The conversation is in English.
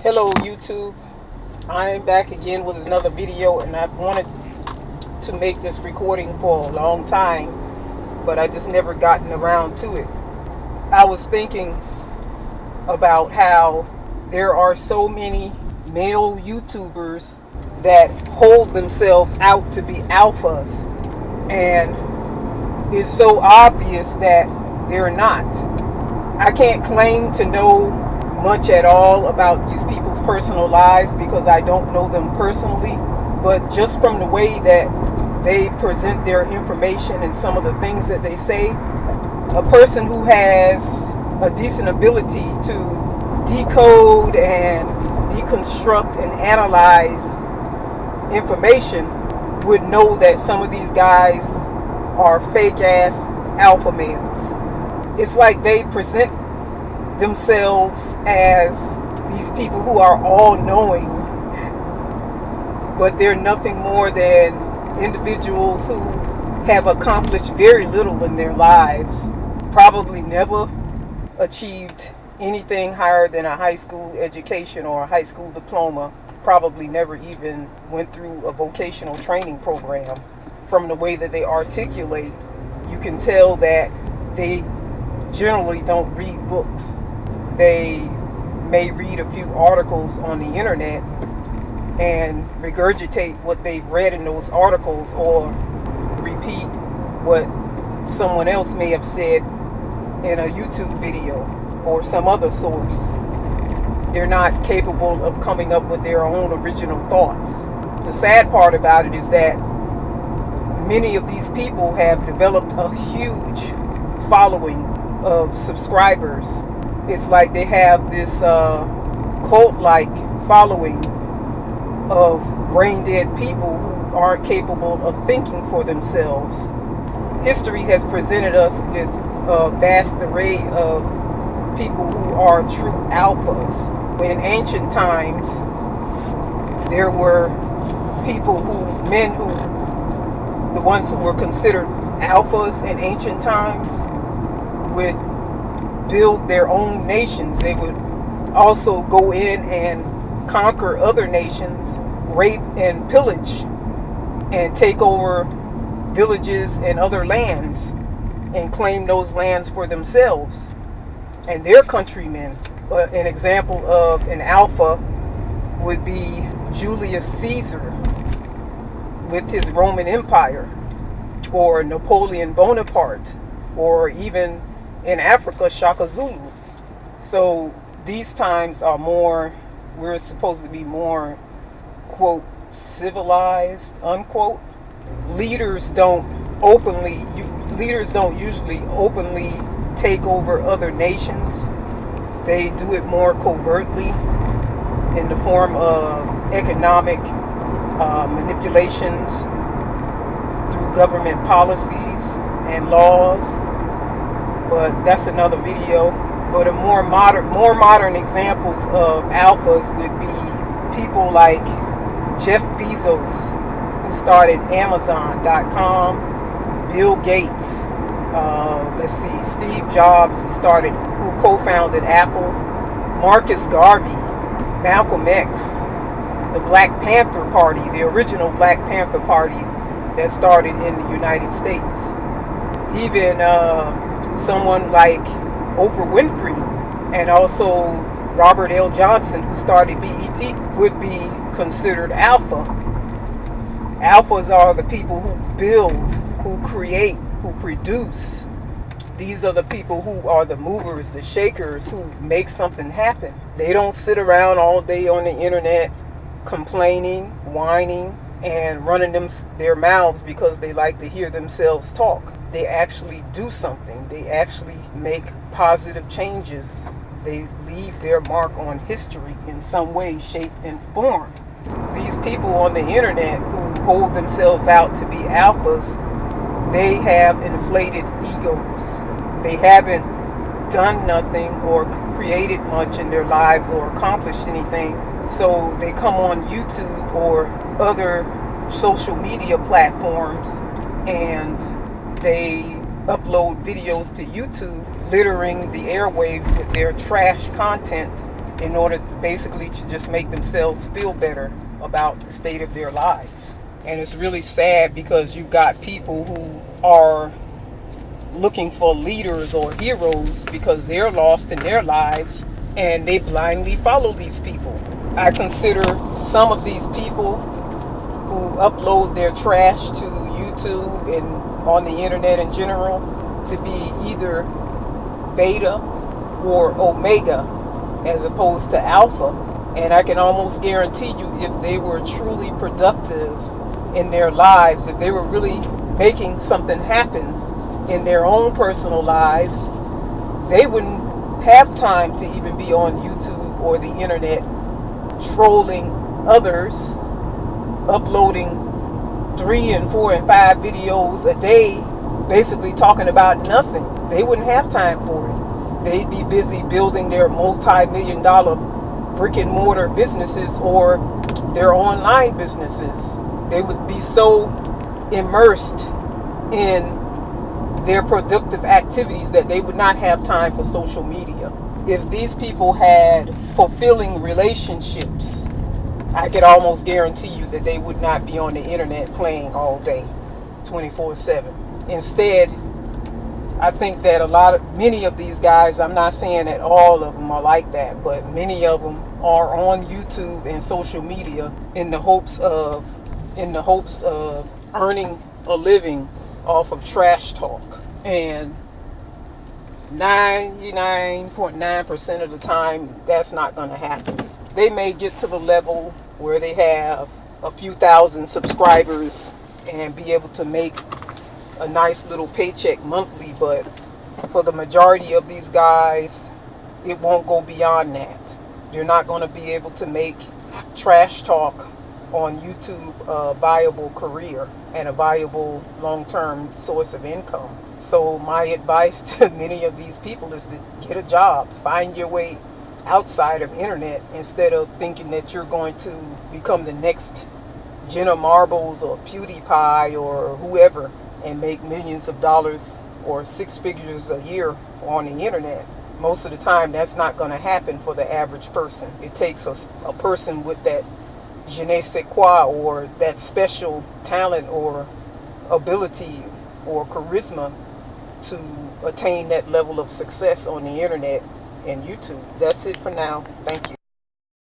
Hello YouTube, I am back again with another video, and I've wanted to make this recording for a long time, but I just never gotten around to it. I was thinking about how there are so many male YouTubers that hold themselves out to be alphas, and it's so obvious that they're not. I can't claim to know much at all about these people's personal lives because I don't know them personally, but just from the way that they present their information and some of the things that they say, a person who has a decent ability to decode and deconstruct and analyze information would know that some of these guys are fake ass alpha males. It's like they present themselves as these people who are all-knowing, but they're nothing more than individuals who have accomplished very little in their lives, probably never achieved anything higher than a high school education or a high school diploma, probably never even went through a vocational training program. From the way that they articulate, you can tell that they generally don't read books. They may read a few articles on the internet and regurgitate what they've read in those articles, or repeat what someone else may have said in a YouTube video or some other source. They're not capable of coming up with their own original thoughts. The sad part about it is that many of these people have developed a huge following of subscribers. It's like they have this cult-like following of brain-dead people who aren't capable of thinking for themselves. History has presented us with a vast array of people who are true alphas. In ancient times, there were people the ones who were considered alphas in ancient times would build their own nations. They would also go in and conquer other nations, rape and pillage, and take over villages and other lands and claim those lands for themselves and their countrymen. An example of an alpha would be Julius Caesar with his Roman Empire, or Napoleon Bonaparte, or even in Africa, Shaka Zulu. So these times are we're supposed to be more, quote, civilized, unquote. Leaders don't usually openly take over other nations. They do it more covertly in the form of economic manipulations through government policies and laws. But that's another video. But more modern examples of alphas would be people like Jeff Bezos, who started Amazon.com, Bill Gates, Steve Jobs, who co-founded Apple, Marcus Garvey, Malcolm X, the Black Panther Party, the original Black Panther Party that started in the United States. Even someone like Oprah Winfrey, and also Robert L. Johnson, who started BET, would be considered alpha. Alphas are the people who build, who create, who produce. These are the people who are the movers, the shakers, who make something happen. They don't sit around all day on the internet complaining, whining, and running their mouths because they like to hear themselves talk. They actually do something. They actually make positive changes. They leave their mark on history in some way, shape, and form. These people on the internet who hold themselves out to be alphas, they have inflated egos. They haven't done nothing or created much in their lives or accomplished anything. So they come on YouTube or other social media platforms and they upload videos to YouTube, littering the airwaves with their trash content in order to basically to just make themselves feel better about the state of their lives. And it's really sad because you've got people who are looking for leaders or heroes because they're lost in their lives and they blindly follow these people. I consider some of these people who upload their trash to YouTube and on the internet in general to be either beta or omega as opposed to alpha. And I can almost guarantee you, if they were truly productive in their lives, if they were really making something happen in their own personal lives, they wouldn't have time to even be on YouTube or the internet trolling others, uploading 3 and 4 and 5 videos a day, basically talking about nothing. They wouldn't have time for it. They'd be busy building their multi-million-dollar brick and mortar businesses or their online businesses. They would be so immersed in their productive activities that they would not have time for social media. If these people had fulfilling relationships, I could almost guarantee you that they would not be on the internet playing all day, 24/7. Instead, I think that many of these guys, I'm not saying that all of them are like that, but many of them are on YouTube and social media in the hopes of earning a living off of trash talk. And 99.9% of the time, that's not going to happen. They may get to the level where they have a few thousand subscribers and be able to make a nice little paycheck monthly, but for the majority of these guys, it won't go beyond that. You're not going to be able to make trash talk on YouTube a viable career and a viable long-term source of income. So my advice to many of these people is to get a job, find your way outside of internet instead of thinking that you're going to become the next Jenna Marbles or PewDiePie or whoever and make millions of dollars or 6 figures a year on the internet. Most of the time, that's not going to happen for the average person. It takes a person with that je ne sais quoi or that special talent or ability or charisma to attain that level of success on the internet and YouTube. That's it for now. Thank you.